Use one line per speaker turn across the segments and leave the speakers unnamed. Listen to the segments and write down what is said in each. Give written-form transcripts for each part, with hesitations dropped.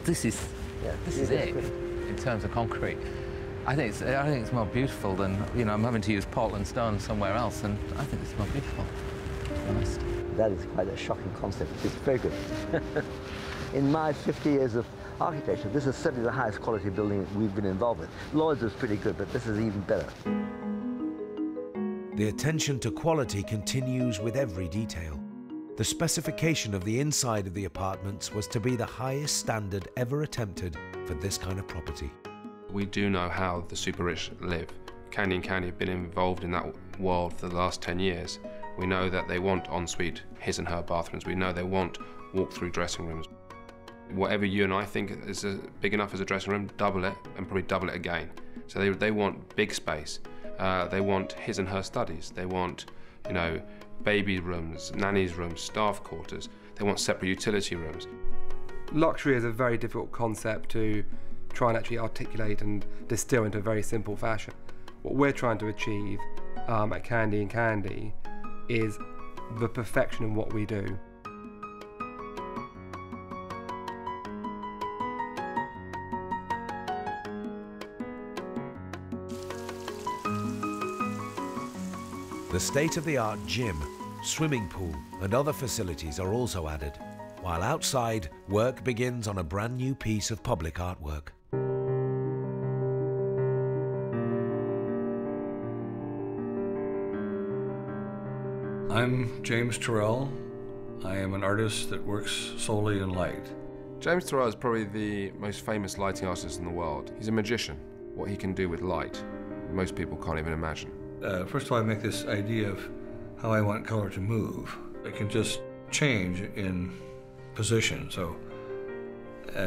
this is it in terms of concrete. I think it's more beautiful than, you know, I'm having to use Portland stone somewhere else, and I think it's more beautiful, to be honest.
That is quite a shocking concept. It's very good. In my 50 years of architecture, this is certainly the highest quality building we've been involved with. Lloyd's was pretty good, but this is even better.
The attention to quality continues with every detail. The specification of the inside of the apartments was to be the highest standard ever attempted for this kind of property.
We do know how the super rich live. Candy and Candy have been involved in that world for the last 10 years. We know that they want ensuite his and her bathrooms. We know they want walk-through dressing rooms. Whatever you and I think is big enough as a dressing room, double it and probably double it again. So they want big space. They want his and her studies. They want, you know, baby rooms, nannies rooms, staff quarters. They want separate utility rooms.
Luxury is a very difficult concept to try and actually articulate and distill into a very simple fashion. What we're trying to achieve at Candy and Candy is the perfection in what we do.
The state-of-the-art gym, swimming pool and other facilities are also added, while outside, work begins on a brand new piece of public artwork.
I'm James Terrell. I am an artist that works solely in light.
James Terrell is probably the most famous lighting artist in the world. He's a magician. What he can do with light, most people can't even imagine.
First of all, I make this idea of how I want color to move. It can just change in position, so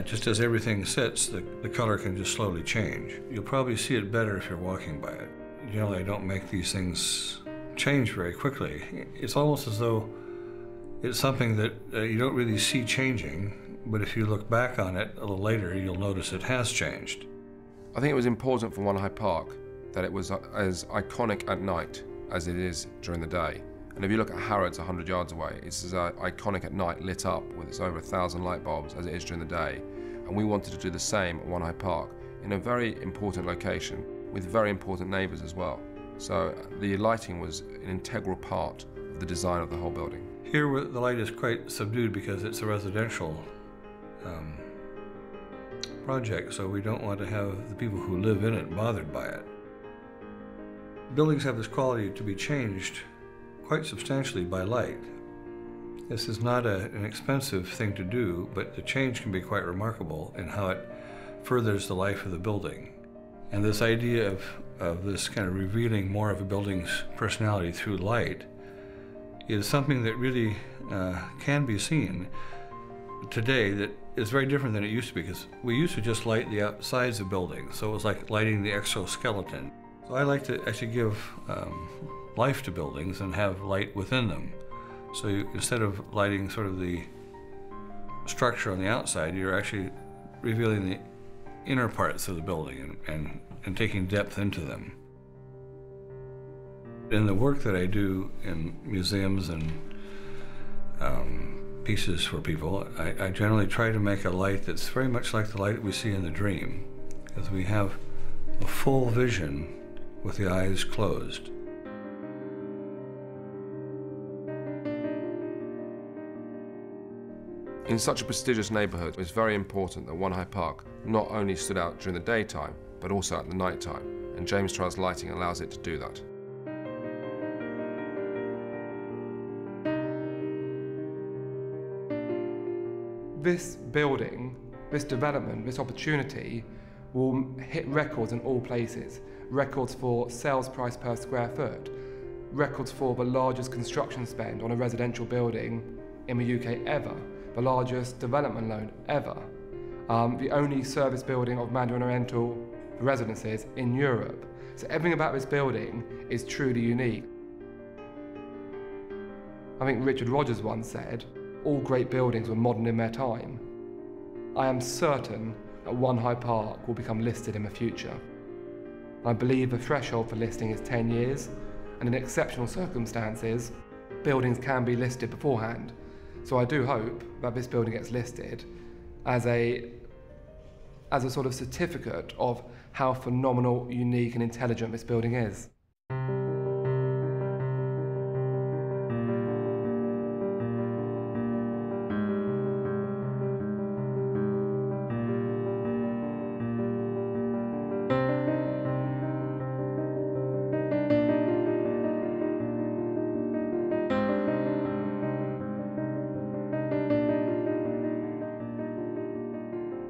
just as everything sits, the color can just slowly change. You'll probably see it better if you're walking by it. Generally, I don't make these things change very quickly. It's almost as though it's something that you don't really see changing, but if you look back on it a little later, you'll notice it has changed.
I think it was important for One Hyde Park that it was as iconic at night as it is during the day. And if you look at Harrods 100 yards away, it's as iconic at night, lit up with its over 1,000 light bulbs as it is during the day. And we wanted to do the same at One Hyde Park in a very important location with very important neighbours as well. So the lighting was an integral part of the design of the whole building.
Here the light is quite subdued because it's a residential project, so we don't want to have the people who live in it bothered by it. Buildings have this quality to be changed quite substantially by light. This is not an expensive thing to do, but the change can be quite remarkable in how it furthers the life of the building. And this idea of this kind of revealing more of a building's personality through light is something that really can be seen today that is very different than it used to be, because we used to just light the outsides of buildings, so it was like lighting the exoskeleton. So I like to actually give life to buildings and have light within them. So instead of lighting sort of the structure on the outside, you're actually revealing the inner parts of the building and taking depth into them. In the work that I do in museums and pieces for people, I generally try to make a light that's very much like the light we see in the dream, because we have a full vision with the eyes closed.
In such a prestigious neighbourhood, it's very important that One Hyde Park not only stood out during the daytime, but also at the night time, and James Terrell's lighting allows it to do that.
This building, this development, this opportunity will hit records in all places. Records for sales price per square foot, records for the largest construction spend on a residential building in the UK ever, the largest development loan ever, the only service building of Mandarin Oriental residences in Europe. So everything about this building is truly unique. I think Richard Rogers once said, all great buildings were modern in their time. I am certain that One Hyde Park will become listed in the future. I believe the threshold for listing is 10 years, and in exceptional circumstances, buildings can be listed beforehand. So I do hope that this building gets listed as a as a sort of certificate of how phenomenal, unique and intelligent this building is.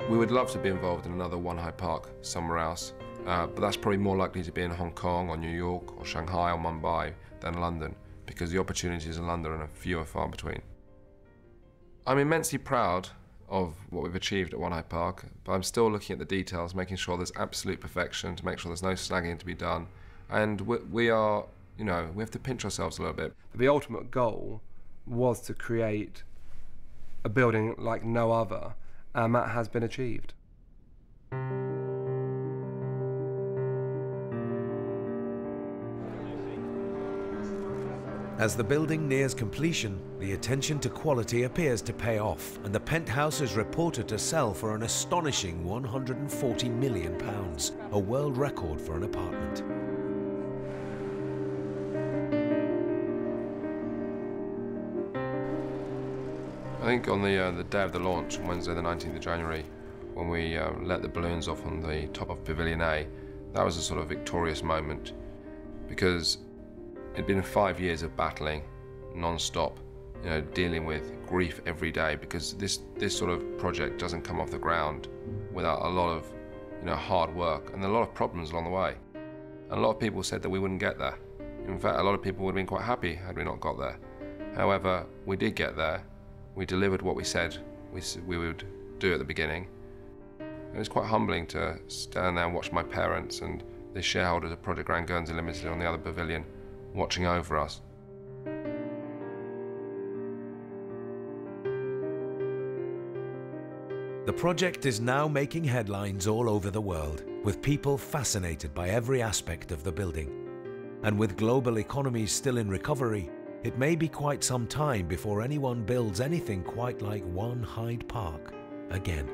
We would love to be involved in another One Hyde Park somewhere else, but that's probably more likely to be in Hong Kong or New York or Shanghai or Mumbai than London, because the opportunities in London are few and far between. I'm immensely proud of what we've achieved at One Hyde Park, but I'm still looking at the details, making sure there's absolute perfection, to make sure there's no snagging to be done. And we are, you know, we have to pinch ourselves a little bit.
The ultimate goal was to create a building like no other, and that has been achieved.
As the building nears completion, the attention to quality appears to pay off, and the penthouse is reported to sell for an astonishing £140 million, a world record for an apartment.
I think on the day of the launch, on Wednesday the 19th of January, when we let the balloons off on the top of Pavilion A, that was a sort of victorious moment, because it'd been 5 years of battling non-stop, you know, dealing with grief every day, because this sort of project doesn't come off the ground without a lot of, you know, hard work and a lot of problems along the way. And a lot of people said that we wouldn't get there. In fact, a lot of people would have been quite happy had we not got there. However, we did get there. We delivered what we said we would do at the beginning. It was quite humbling to stand there and watch my parents and the shareholders of Project Grand Guernsey Limited on the other pavilion watching over us.
The project is now making headlines all over the world, with people fascinated by every aspect of the building. And with global economies still in recovery, it may be quite some time before anyone builds anything quite like One Hyde Park again.